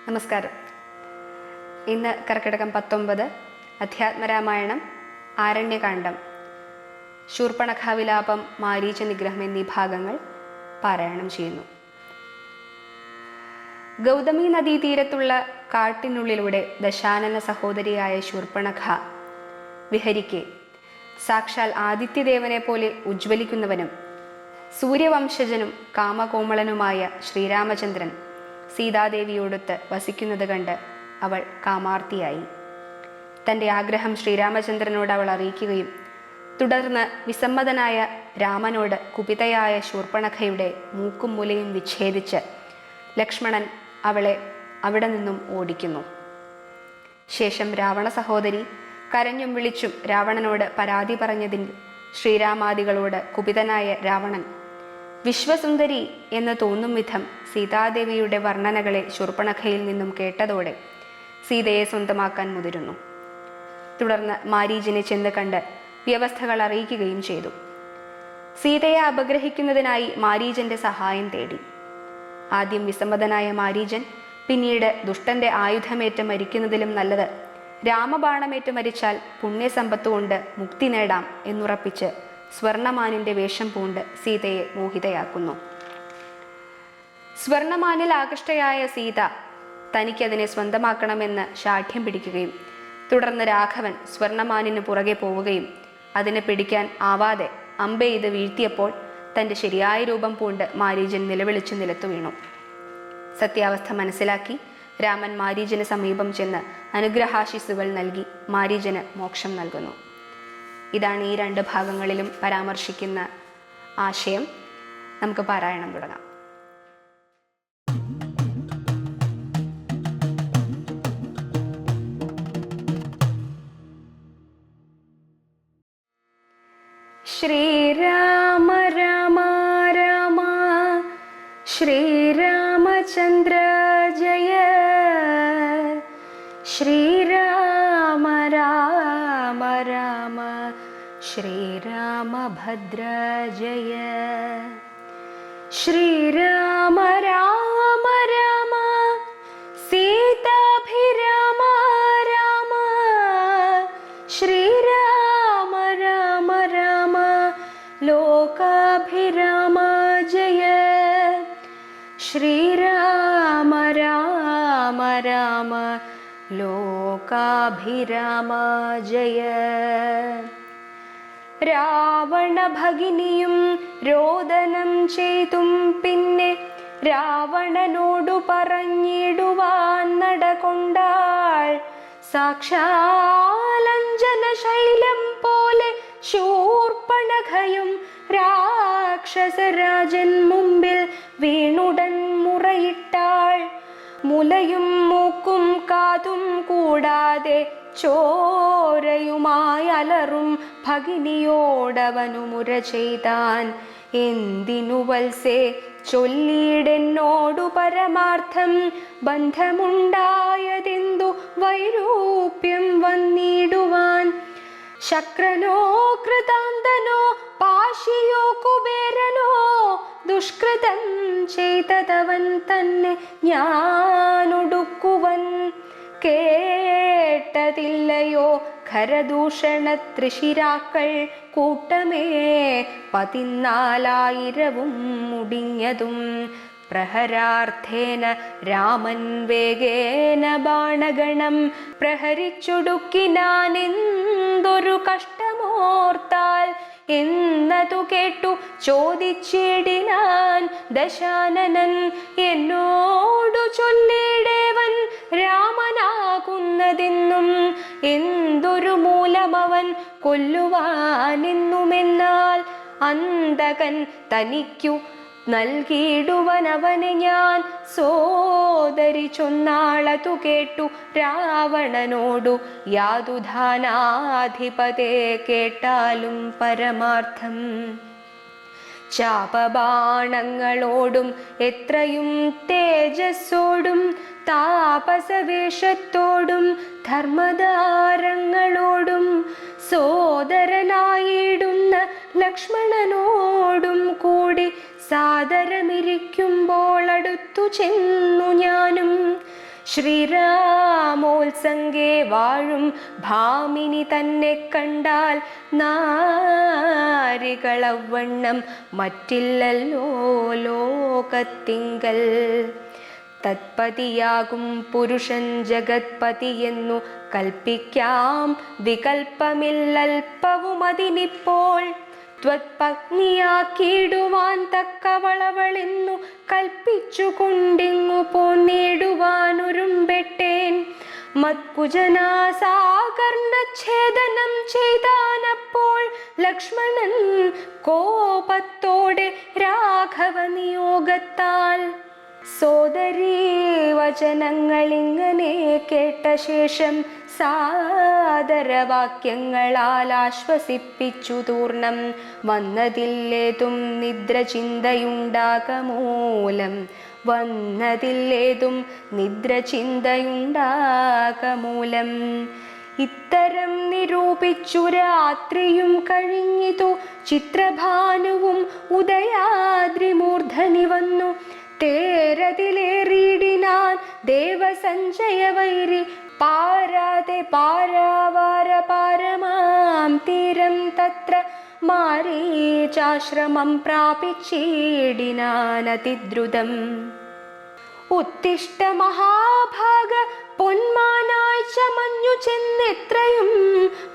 നമസ്കാരം. ഇന്ന് കർക്കിടകം 19 അധ്യാത്മരാമായണം ആരണ്യകാന്ഡം ശൂർപ്പണഖാവിലാപം മാരീച നിഗ്രഹം എന്നീ ഭാഗങ്ങൾ പാരായണം ചെയ്യുന്നു. ഗൗതമി നദീതീരത്തുള്ള കാട്ടിനുള്ളിലൂടെ ദശാനന സഹോദരിയായ ശൂർപ്പണഖ വിഹരിക്കെ സാക്ഷാൽ ആദിത്യദേവനെ പോലെ ഉജ്ജ്വലിക്കുന്നവനും സൂര്യവംശജനും കാമകോമളനുമായ ശ്രീരാമചന്ദ്രൻ സീതാദേവിയോടൊത്ത് വസിക്കുന്നത് കണ്ട് അവൾ കാമാർത്തിയായി. തൻ്റെ ആഗ്രഹം ശ്രീരാമചന്ദ്രനോട് അവൾ അറിയിക്കുകയും തുടർന്ന് വിസമ്മതനായ രാമനോട് കുപിതയായ ശൂർപ്പണഖയുടെ മൂക്കും മുലയും വിച്ഛേദിച്ച് ലക്ഷ്മണൻ അവളെ അവിടെ നിന്നും ഓടിക്കുന്നു. ശേഷം രാവണ സഹോദരി കരഞ്ഞും വിളിച്ചും രാവണനോട് പരാതി പറഞ്ഞതിൽ ശ്രീരാമാദികളോട് കുപിതനായ രാവണൻ വിശ്വസുന്ദരി എന്ന് തോന്നും വിധം സീതാദേവിയുടെ വർണ്ണനകളെ ശൂർപ്പണഖയിൽ നിന്നും കേട്ടതോടെ സീതയെ സ്വന്തമാക്കാൻ മുതിരുന്നു. തുടർന്ന് മാരീചനെ ചെന്ന് കണ്ട് വ്യവസ്ഥകൾ അറിയിക്കുകയും ചെയ്തു. സീതയെ അപഗ്രഹിക്കുന്നതിനായി മാരീചന്റെ സഹായം തേടി. ആദ്യം വിസമ്മതനായ മാരീചൻ പിന്നീട് ദുഷ്ടന്റെ ആയുധമേറ്റ് മരിക്കുന്നതിലും നല്ലത് രാമബാണമേറ്റ് മരിച്ചാൽ പുണ്യസമ്പത്ത് കൊണ്ട് മുക്തി നേടാം എന്നുറപ്പിച്ച് സ്വർണമാനിന്റെ വേഷം പൂണ്ട് സീതയെ മോഹിതയാക്കുന്നു. സ്വർണമാനിൽ ആകൃഷ്ടയായ സീത തനിക്കതിനെ സ്വന്തമാക്കണമെന്ന് ശാഠ്യം പിടിക്കുകയും തുടർന്ന് രാഘവൻ സ്വർണമാനിന് പുറകെ പോവുകയും അതിനെ പിടിക്കാൻ ആവാതെ അമ്പെയ്ത് വീഴ്ത്തിയപ്പോൾ തൻ്റെ ശരിയായ രൂപം പൂണ്ട് മാരീചൻ നിലവിളിച്ചു നിലത്തു വീണു. സത്യാവസ്ഥ മനസ്സിലാക്കി രാമൻ മാരീചന് സമീപം ചെന്ന് അനുഗ്രഹാശിസുകൾ നൽകി മാരീചന് മോക്ഷം നൽകുന്നു. ഇതാണ് ഈ 2 ഭാഗങ്ങളിലും പരാമർശിക്കുന്ന ആശയം. നമുക്ക് പാരായണം തുടങ്ങാം. ശ്രീരാമ രാമ രാമ ശ്രീരാമചന്ദ്ര ജയ ശ്രീരാമ രാമ രാമ ശ്രീരാമഭദ്ര ജയ ശ്രീരാമ രാമ രാമ സീതാഭിരാമ രാമ ശ്രീരാമ രാമ രാമ ലോകാഭിരാമ ജയ ശ്രീരാമ രാമ രാമ ലോകാഭിരാമ ജയ. രാവണ ഭഗിനിയും രോദനം ചെയ്തും പിന്നെ രാവണനോടു പറഞ്ഞിടുവാൻ നടകൊണ്ടാൾ. സാക്ഷാലഞ്ജന ശൈലം പോലെ ശൂർപ്പണഖയും രാക്ഷസരാജൻ മുമ്പിൽ വീണുടൻ മുറയിട്ടാൾ. മുലയും മൂക്കും കാതും കൂടാതെ ചോരയുമായി അലറും ഭഗിനിയോടവനു മുര ചെയ്താൻ. എന്തിനു വത്സേ ചൊല്ലിയിടെന്നോടു പരമാർത്ഥം ബന്ധമുണ്ടായതെന്തു വൈരൂപ്യം വന്നിടുവാൻ. ശക്രനോ കൃതാന്തനോ പാശിയോ കുബേരനോ ദുഷ്കൃതം ചെയ്തതവൻ തന്നെ ഞാനൊടുക്കുവൻ. കേട്ടതില്ലയോ ഖരദൂഷണ ത്രിശിരാക്കൾ കൂട്ടമേ 14,000 മുടിഞ്ഞതും. പ്രഹരാർത്ഥേന രാമൻ വേഗേന ബാണഗണം പ്രഹരിച്ചൊടുക്കിനാൻ. എന്തൊരു കഷ്ടമോർത്താൽ എന്നതു കേട്ടു ചോദിച്ചിടിനാൻ ദശാനനൻ. എന്നോടു ചൊല്ലിടേവൻ രാമനാകുന്നതെന്നും എന്തൊരു മൂലമവൻ കൊല്ലുവാനെന്നുമെന്നാൽ അന്തകൻ തനിക്കു നൽകിയിടുവനവനെ ഞാൻ. സോദരി ചൊന്നാളതു കേട്ടു രാവണനോടു യാതുധാനാധിപതേ കേട്ടാലും പരമാർത്ഥം. ചാപബാണങ്ങളോടും എത്രയും തേജസ്സോടും താപസവേഷത്തോടും ധർമ്മദാരങ്ങളോടും സോദരനായിടുന്ന ലക്ഷ്മണനോടും കൂടി സാദരമിരിക്കുമ്പോൾ അടുത്തു ചെന്നു ഞാനും ശ്രീരാമോത്സംഗേ വാഴും ഭാമിനി തന്നെ കണ്ടാൽ നാരികളവണ്ണം മറ്റില്ലല്ലോ ലോകത്തിങ്കൽ. തത്പതിയാകും പുരുഷൻ ജഗത്പതിയെന്നു കൽപ്പിക്കാം വികൽപ്പമില്ലൽപ്പവും അതിനിപ്പോൾ. ത്വത്പത്നിയാക്കിയിടുവാൻ തക്കവളവളെന്നു കൽപ്പിച്ചുകൊണ്ടിങ്ങു പോന്നിടുവാനൊരുമ്പെട്ടേൻ. മത്കുജനാസാകർണച്ഛേദനം ചെയ്താനപ്പോൾ ലക്ഷ്മണൻ കോപത്തോടെ രാഘവ നിയോഗത്താൽ. സോദരീ വചനങ്ങളിങ്ങനെ കേട്ട ശേഷം സാദരവാക്യങ്ങളാൽ ആശ്വസിപ്പിച്ചു തൂർണം. വന്നതില്ലേതും നിദ്ര ചിന്തയുണ്ടാകമൂലം, വന്നതില്ലേതും നിദ്ര ചിന്തയുണ്ടാകമൂലം. ഇത്തരം നിരൂപിച്ചു രാത്രിയും കഴിഞ്ഞിതു ചിത്രഭാനുവും ഉദയാദ്രിമൂർധനി വന്നു. തേരതിലേറിയിടിനാൻ ദേവസഞ്ജയവൈരി പാരാതെ പാരാവാര പാരമാം തീരം. തത്ര മാരീചാശ്രമം പ്രാപിച്ചിടിനാൻ അതിദ്രുതം. ഉത്തിഷ്ട മഹാഭാഗ പൊന്മാനായി ചമഞ്ഞു ചെന്നെത്രയും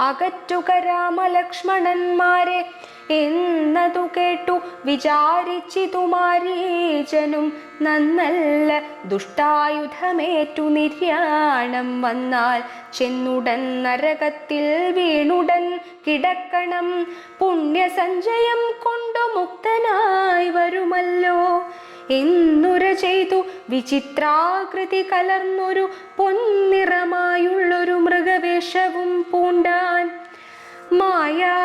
അകറ്റുക രാമലക്ഷ്മണന്മാരെ എന്നതു കേട്ടു വിചാരിച്ചിതു മാരീചനും. നന്നല്ല ദുഷ്ടായുധമേറ്റു നിര്യാണം വന്നാൽ ചെന്നുടൻ നരകത്തിൽ വീണുടൻ കിടക്കണം. പുണ്യസഞ്ചയം കൊണ്ടു മുക്തനായി വരുമല്ലോ എന്നുര ചെയ്തു വിചിത്രാകൃതി കലർന്നൊരു പൊന്നിറമായുള്ളൊരു മൃഗവേഷവും പൂണ്ടാൻ. മായാനിർമ്മിതമായ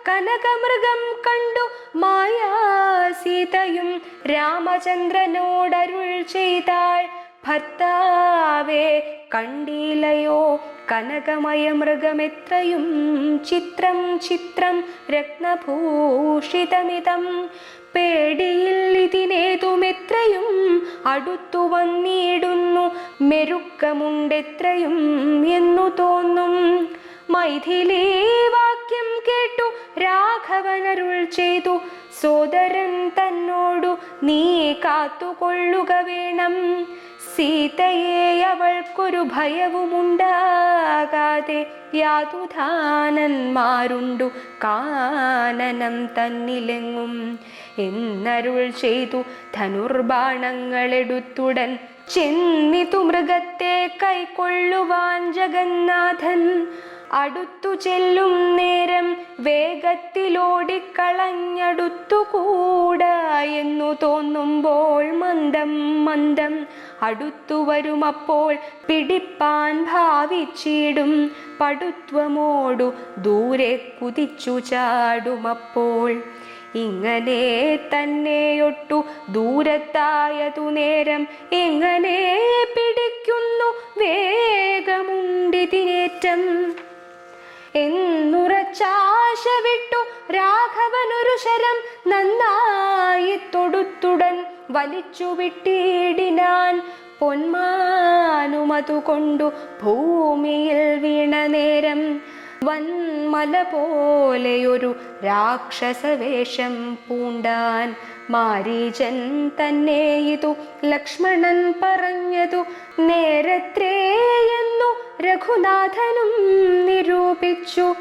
കനകമൃഗം കണ്ടു മായാസീതയും രാമചന്ദ്രനോടരുൾ ചെയ്താൾ. ഭർത്താവേ കണ്ടീലയോ കനകമയ മൃഗമെത്രയും ചിത്രം ചിത്രം രത്നഭൂഷിതമിതം. പേടിയിൽ ഇതിനേതുമെത്രയും അടുത്തു വന്നിടുന്നു, മെരുക്കമുണ്ടെത്രയും എന്നു തോന്നും. മൈഥിലീ വാക്യം കേട്ടു രാഘവനരുൾ ചെയ്തു. സോദരൻ തന്നോടു നീ കാത്തുകൊള്ളുക വേണം. സീതയെ അവൾക്കൊരു ഭയവുമുണ്ടാകാതെ യാതുധാനന്മാരുണ്ടു കാനനം തന്നിലെങ്ങും എന്നരുൾ ചെയ്തു. ധനുർബാണങ്ങളെടുത്തുടൻ ചെന്നിതു മൃഗത്തെ കൈക്കൊള്ളുവാൻ ജഗന്നാഥൻ. അടുത്തു ചെല്ലും നേരം വേഗത്തിലോടിക്കളഞ്ഞടുത്തുകൂടാ എന്നു തോന്നുമ്പോൾ മന്ദം മന്ദം അടുത്തു വരുമപ്പോൾ പിടിപ്പാൻ ഭാവിച്ചിടും. പടുത്വമോടു ദൂരെ കുതിച്ചു ചാടുമപ്പോൾ. ഇങ്ങനെ തന്നെയൊട്ടു ദൂരത്തായതു നേരം എങ്ങനെ പിടിക്കുന്നു വേഗമുണ്ടിതിനേറ്റം എന്നുറച്ചാശ വിട്ടു രാഘവനൊരു ശരം നന്നായി തൊടുത്തുടൻ വലിച്ചു വിട്ടിടിനാൻ. പൊന്മാനുമതുകൊണ്ടു ഭൂമിയിൽ വീണ നേരം വന്മല പോലെയൊരു രാക്ഷസവേഷം പൂണ്ടാൻ. മാരീചൻ തന്നെ ഇതു ലക്ഷ്മണൻ പറഞ്ഞതു നേരത്രേയെന്നു രഘുനാഥനും നിരൂപിച്ചു.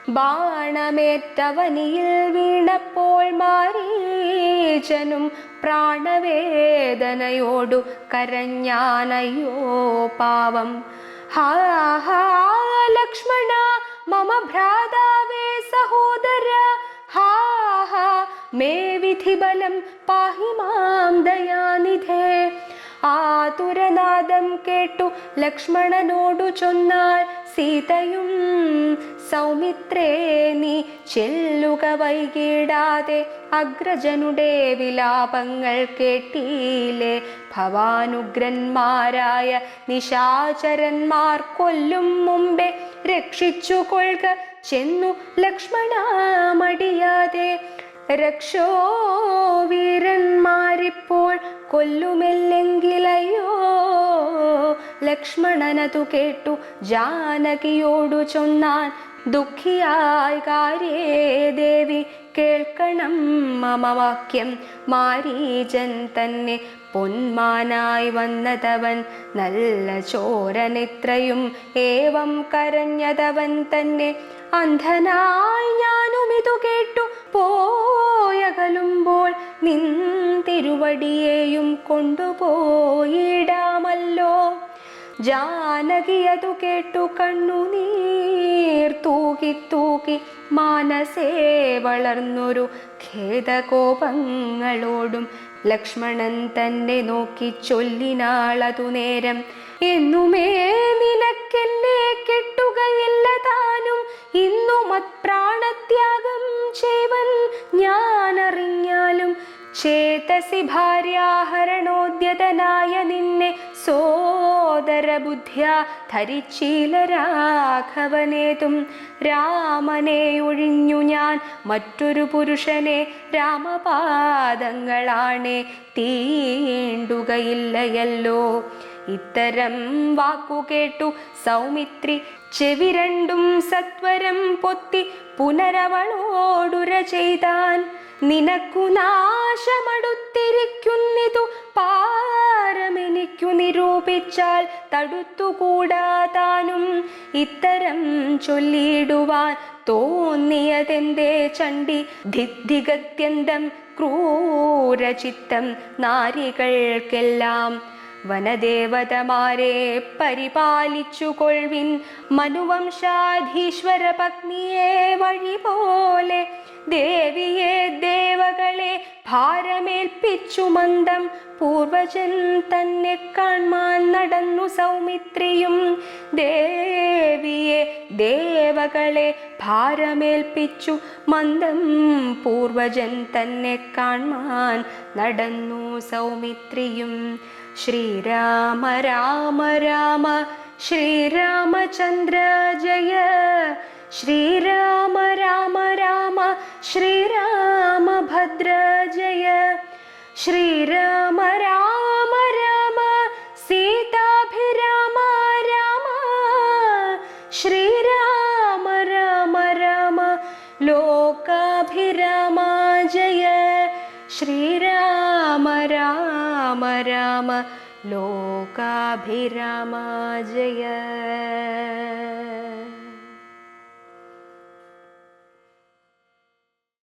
ബാണമേറ്റവനിയിൽ വീണപ്പോൾ മാരീചനും പ്രാണവേദനയോടു കരഞ്ഞാനയ്യോ പാവം. ഹാ ഹാ ലക്ഷ്മണ മമ ഭ്രാതാവേ സഹോദര, ഹാ ഹാ മേ വിധിബലം പാഹി മാം ദയാനിധേ. ആതുരനാദം കേട്ടു ലക്ഷ്മണനോടു ചൊന്നാൾ സീതയും. സൗമിത്രേ നീ ചെല്ലുക വൈകിടാതെ, അഗ്രജനുടെ വിലാപങ്ങൾ കേട്ടീലേ. ഭവാനുഗ്രന്മാരായ നിശാചരന്മാർ കൊല്ലും മുമ്പേ രക്ഷിച്ചു കൊള്ളുക ചെന്നു ലക്ഷ്മണ മടിയാതെ. രക്ഷോ വീരന്മാരിപ്പോൾ കൊല്ലുമില്ലെങ്കിലയ്യോ. ലക്ഷ്മണനതു കേട്ടു ജാനകിയോടു ചൊന്നാൻ, ദുഃഖിയായി കാര്യേ ദേവി കേൾക്കണം മമ വാക്യം. മാരീചൻ തന്നെ പൊന്മാനായി വന്നതവൻ, നല്ല ചോരനിത്രയും ഏവം കരഞ്ഞതവൻ തന്നെ. അന്ധനായി ഞാനുമിതു കേട്ടു പോയകലുമ്പോൾ, നിൻ തിരുവടിയെയും കൊണ്ടുപോയിടാമല്ലോ. ജാനകിയതു കേട്ടു കണ്ണുനീർ തൂകി തൂകി മാനസേ വളർന്നൊരു ഖേദകോപങ്ങളോടും ലക്ഷ്മണൻ തന്നെ നോക്കി ചൊല്ലിനാളതു നേരം, എന്നുമേ നിനക്കെന്നെ കെട്ടുകയില്ല താനും, ഇന്നു മത്പ്രാണത്യാഗം ചെയ്വൻ ഞാനറിഞ്ഞാലും. ചേതസി ഭാര്യാഹരണോദ്യതനായ നിന്നെ സോദരബുദ്ധ്യാ ധരിച്ചില്ല രാഘവനേതും. രാമനെ ഒഴിഞ്ഞു ഞാൻ മറ്റൊരു പുരുഷനെ രാമപാദങ്ങളാണെ തീണ്ടുകയില്ലയല്ലോ. ഇത്തരം വാക്കു കേട്ടു സൗമിത്രി ചെവി രണ്ടും സത്വരം പൊത്തി പുനരവളോടുര ചെയ്താൻ, നിനക്കു നാശമടുത്തിരിക്കുന്നിതു പാരമെനിക്കു നിരൂപിച്ചാൽ തടുത്തുകൂടാതാനും. ഇത്തരം ചൊല്ലിടുവാൻ തോന്നിയതെന്തേ ചണ്ഡി, ധിഗത്യന്തം ക്രൂരചിത്തം നാരികൾക്കെല്ലാം. വനദേവതമാരെ പരിപാലിച്ചു കൊൾവിൻ, മനുവംശാധീശ്വര പത്നിയെ വഴി പോലെ. ദേവിയെ ദേവകളെ ഭാരമേൽപ്പിച്ചു മന്ദം, പൂർവജൻ തന്നെ കാൺമാൻ നടന്നു സൗമിത്രിയും. ദേവിയെ ദേവകളെ ഭാരമേൽപ്പിച്ചു മന്ദം, പൂർവജൻ തന്നെ കാൺമാൻ നടന്നു സൗമിത്രിയും. ശ്രീരാമ രാമ രാമ ശ്രീരാമചന്ദ്ര ജയ. ശ്രീരാമ രാമ രാമ ശ്രീരാമഭദ്ര ജയ. ശ്രീരാമ രാമ രാമ സീതാഭിരാമ രാമ. ശ്രീരാമ രാമ രാമ ലോകാഭിരാമ ജയ. ശ്രീരാമ രാമ രാമ ലോകാഭിരാമ ജയ.